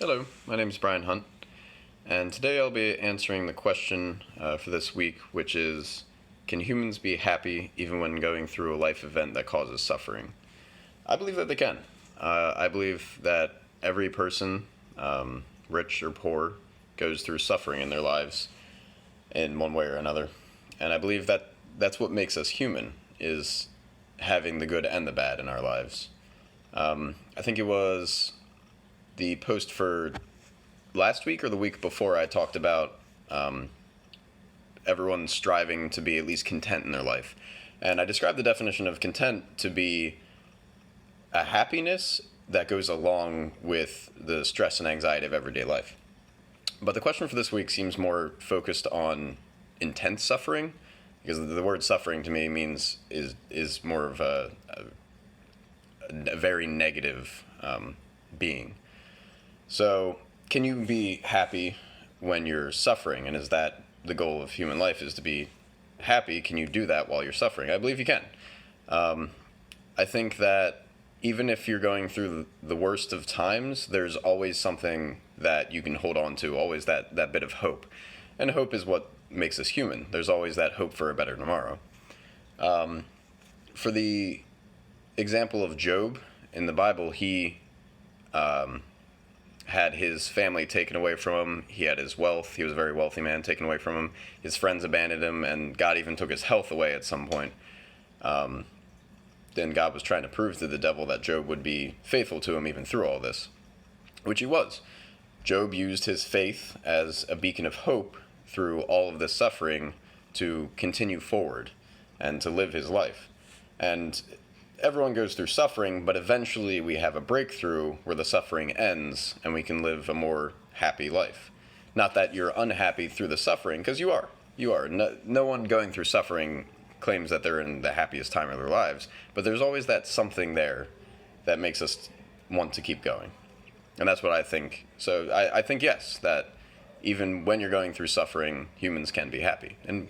Hello, my name is Brian Hunt, and today I'll be answering the question for this week, which is, can humans be happy even when going through a life event that causes suffering? I believe that they can. I believe that every person, rich or poor, goes through suffering in their lives in one way or another. And I believe that that's what makes us human, is having the good and the bad in our lives. I think it was the post for last week or the week before I talked about everyone striving to be at least content in their life. And I described the definition of content to be a happiness that goes along with the stress and anxiety of everyday life. But the question for this week seems more focused on intense suffering, because the word suffering to me means is more of a very negative being. So, can you be happy when you're suffering? And is that the goal of human life, is to be happy? Can you do that while you're suffering? I believe you can. I think that even if you're going through the worst of times, there's always something that you can hold on to, always that bit of hope. And hope is what makes us human. There's always that hope for a better tomorrow. For the example of Job in the Bible, he had his family taken away from him. He had his wealth. He was a very wealthy man, taken away from him. His friends abandoned him, and God even took his health away at some point. Then God was trying to prove to the devil that Job would be faithful to him even through all this, which he was. Job used his faith as a beacon of hope through all of this suffering to continue forward and to live his life. And everyone goes through suffering, but eventually we have a breakthrough where the suffering ends and we can live a more happy life. Not that you're unhappy through the suffering, because you are. You are. No one going through suffering claims that they're in the happiest time of their lives, but there's always that something there that makes us want to keep going. And that's what I think. So I think, yes, that even when you're going through suffering, humans can be happy, in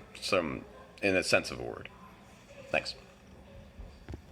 a sense of a word. Thanks.